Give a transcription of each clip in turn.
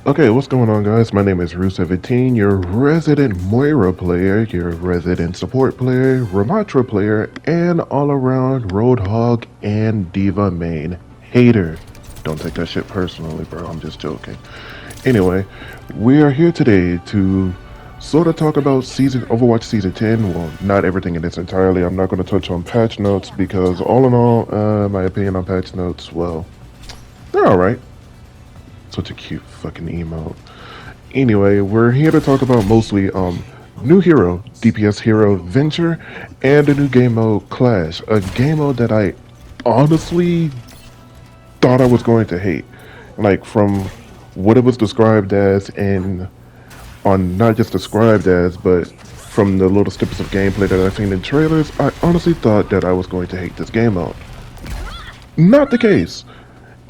Okay, what's going on, guys? My name is Rue17, your resident Moira player, your resident support player, Ramatra player, and all-around Roadhog and Diva main hater. Don't take that shit personally, bro. I'm just joking. Anyway, we are here today to sort of talk about Overwatch Season 10. Well, not everything in its entirely. I'm not going to touch on patch notes because, all in all, my opinion on patch notes, well, they're alright. Such a cute fucking emote. Anyway, we're here to talk about mostly new hero, DPS hero Venture, and a new game mode Clash. A game mode that I honestly thought I was going to hate. Like from what it was described as and on not just described as, but from the little snippets of gameplay that I've seen in trailers, I honestly thought that I was going to hate this game mode. Not the case.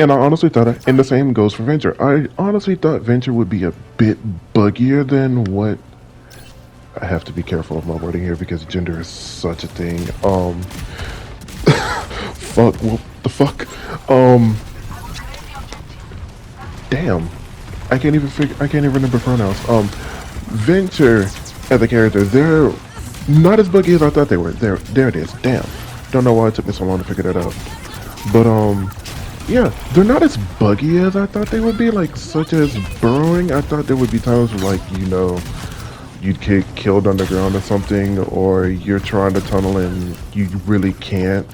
And I honestly thought, and the same goes for Venture. I honestly thought Venture would be a bit buggier than what. I have to be careful of my wording here because gender is such a thing. Fuck, what the fuck? Damn. I can't even remember pronouns. Venture as a character, they're not as buggy as I thought they were. There it is. Damn. Don't know why it took me so long to figure that out. But, yeah, they're not as buggy as I thought they would be, like, such as burrowing. I thought there would be times where, like, you'd get killed underground or something, or you're trying to tunnel and you really can't.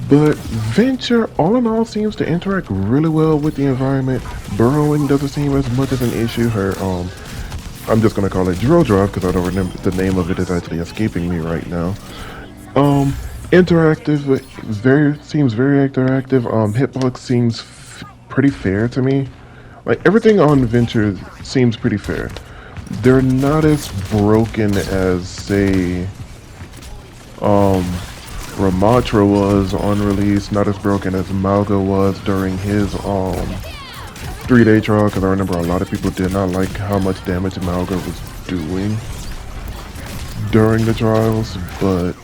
But Venture, all in all, seems to interact really well with the environment. Burrowing doesn't seem as much as an issue. I'm just gonna call it drill drop because I don't remember the name of it is actually escaping me right now. Interactive, seems very interactive. Hitbox seems pretty fair to me. Like everything on Venture seems pretty fair. They're not as broken as say, Ramatra was on release. Not as broken as Malga was during his 3-day trial. Because I remember a lot of people did not like how much damage Malga was doing during the trials, but.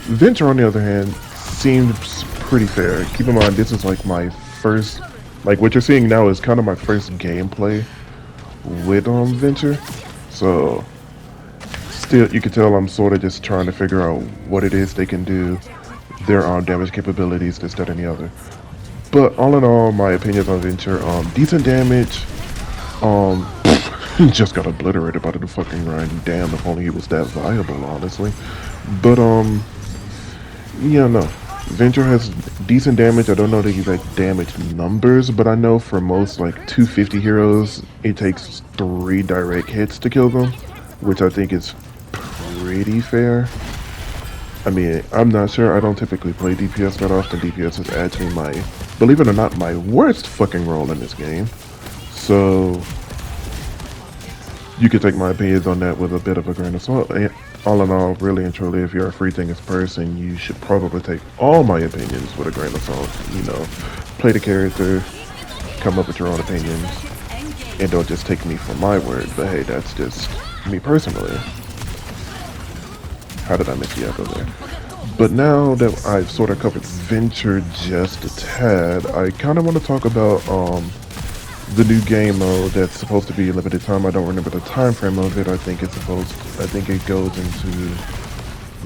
Venture, on the other hand, seems pretty fair. Keep in mind, this is like my first, like what you're seeing now is kind of my first gameplay with Venture. So, still, you can tell I'm sort of just trying to figure out what it is they can do, their damage capabilities, this, that, and the other. But all in all, my opinions on Venture, decent damage. Just got obliterated by the fucking grind. Damn, if only he was that viable, honestly. But yeah, no. Venture has decent damage. I don't know the exact damage numbers, but I know for most like 250 heroes, it takes 3 direct hits to kill them, which I think is pretty fair. I mean, I'm not sure. I don't typically play DPS that often. DPS is actually believe it or not, my worst fucking role in this game. So, you can take my opinions on that with a bit of a grain of salt. All in all, really and truly, if you're a free thinkers person, you should probably take all my opinions with a grain of salt. Play the character, come up with your own opinions, and don't just take me for my word. But hey, that's just me personally. How did I miss the echo there? But now that I've sort of covered Venture just a tad, I kind of want to talk about the new game mode that's supposed to be limited time. I don't remember the time frame of it. I think it goes into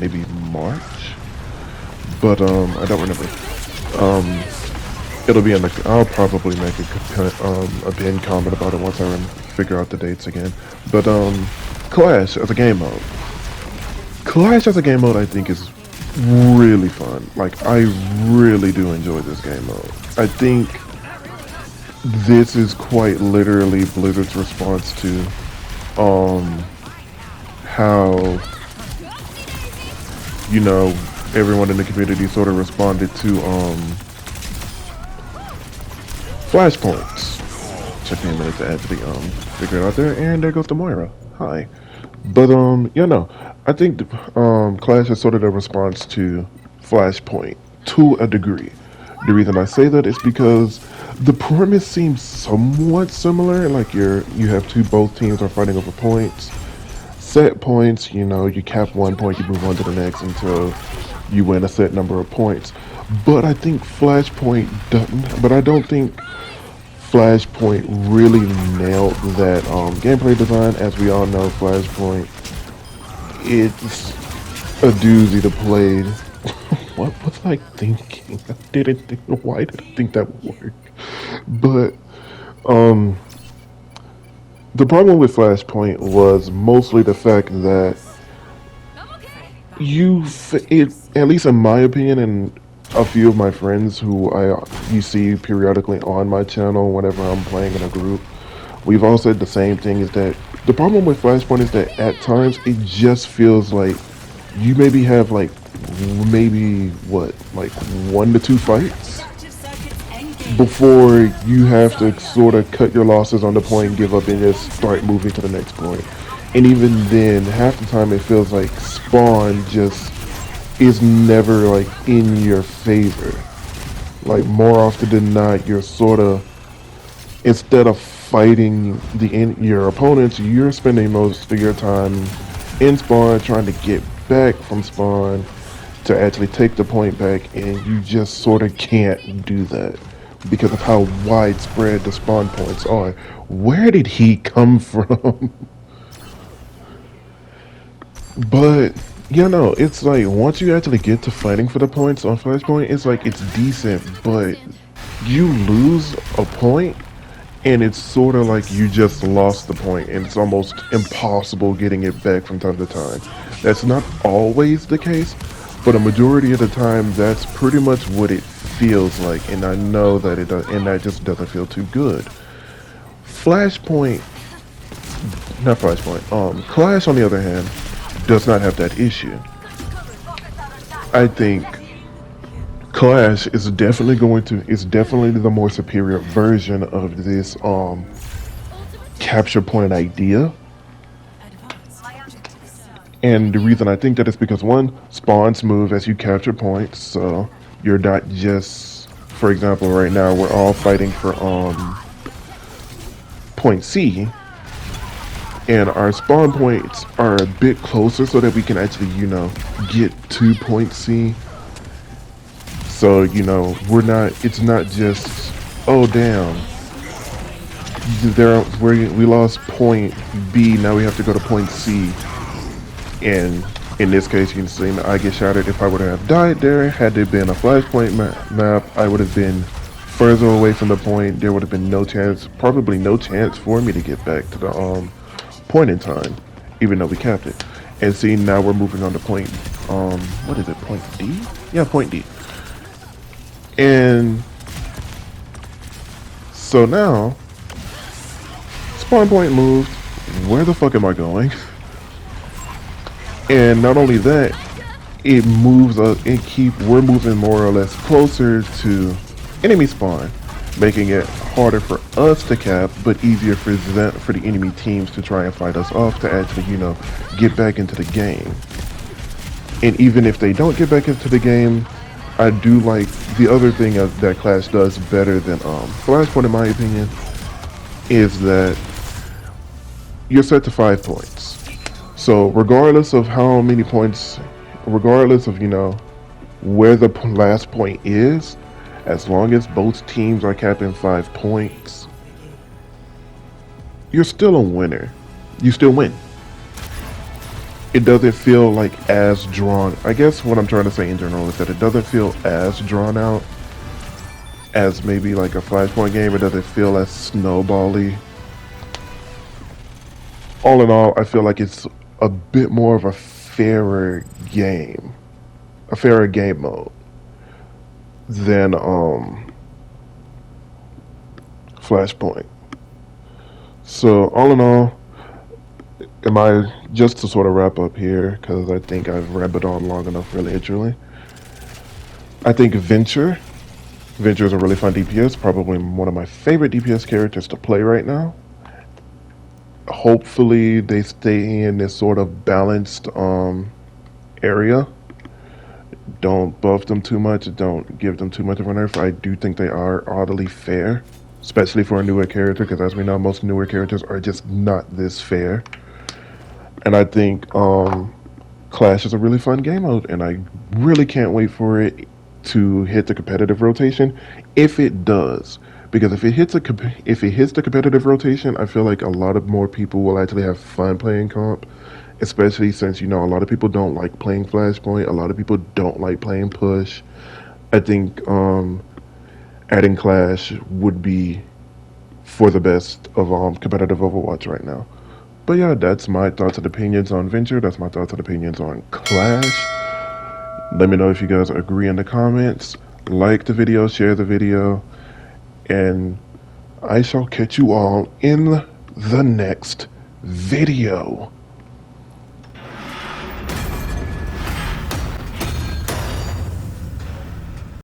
maybe March, but I don't remember. It'll be in the. I'll probably make a pin comment about it once I figure out the dates again. But Clash as a game mode. Clash as a game mode, I think is really fun. Like I really do enjoy this game mode. I think. This is quite literally Blizzard's response to how everyone in the community sort of responded to flashpoints. Took me a minute to actually figure it out there, and there goes the Moira. Hi. But I think Clash is sort of the response to Flashpoint to a degree. The reason I say that is because the premise seems somewhat similar. Like you have both teams are fighting over points. Set points, you cap 1 point, you move on to the next until you win a set number of points. But I think Flashpoint doesn't. But I don't think Flashpoint really nailed that gameplay design. As we all know, Flashpoint, it's a doozy to play. What was I thinking? I didn't think. Why did I think that would work? But um, the problem with Flashpoint was mostly the fact that at least in my opinion, and a few of my friends who you see periodically on my channel whenever I'm playing in a group, we've all said the same thing: is that the problem with Flashpoint is that at times it just feels like you maybe have maybe what, like 1 to 2 fights before you have to sort of cut your losses on the point, give up, and just start moving to the next point. And even then, half the time it feels like spawn just is never like in your favor. Like more often than not, you're sort of, instead of fighting your opponents, you're spending most of your time in spawn trying to get back from spawn to actually take the point back, and you just sort of can't do that because of how widespread the spawn points are. Where did he come from? But it's like once you actually get to fighting for the points on Flashpoint, it's like it's decent, but you lose a point and it's sort of like you just lost the point, and it's almost impossible getting it back from time to time. That's not always the case, but a majority of the time that's pretty much what it feels like, and I know that it does, and that just doesn't feel too good. Flashpoint, not Flashpoint, Clash on the other hand does not have that issue. I think Clash is definitely the more superior version of this capture point idea. And the reason I think that is because one, spawns move as you capture points, so you're not just, for example, right now we're all fighting for point C, and our spawn points are a bit closer so that we can actually, get to point C. So, it's not just, oh damn, we lost point B, now we have to go to point C. And in this case, you can see I get shouted. If I would have died there, had there been a flashpoint map, I would have been further away from the point. There would have been probably no chance for me to get back to the point in time, even though we capped it. And see, now we're moving on to point, what is it, point D? Yeah, point D. And so now, spawn point moved. Where the fuck am I going? And not only that, it moves us. We're moving more or less closer to enemy spawn, making it harder for us to cap, but easier for the enemy teams to try and fight us off to actually, get back into the game. And even if they don't get back into the game, I do like the other thing that Clash does better than Flashpoint, in my opinion, is that you're set to 5 points. So regardless of how many points, regardless of, where the last point is, as long as both teams are capping 5 points, you're still a winner. You still win. It doesn't feel like as drawn. I guess what I'm trying to say in general is that it doesn't feel as drawn out as maybe like a Flashpoint game. It doesn't feel as snowbally. All in all, I feel like it's a bit more of a fairer game mode than Flashpoint. So all in all, just to sort of wrap up here, because I think I've rambled on long enough really and truly, I think Venture is a really fun DPS, probably one of my favorite DPS characters to play right now. Hopefully they stay in this sort of balanced area. Don't buff them too much, don't give them too much of a nerf. I do think they are oddly fair, especially for a newer character, because as we know, most newer characters are just not this fair. And I think Clash is a really fun game mode, and I really can't wait for it to hit the competitive rotation, if it does, because if it hits the competitive rotation, I feel like a lot of more people will actually have fun playing comp, especially since a lot of people don't like playing Flashpoint, a lot of people don't like playing Push. I think adding Clash would be for the best of competitive Overwatch right now. But yeah, that's my thoughts and opinions on Venture. That's my thoughts and opinions on Clash. Let me know if you guys agree in the comments. Like the video, share the video, and I shall catch you all in the next video.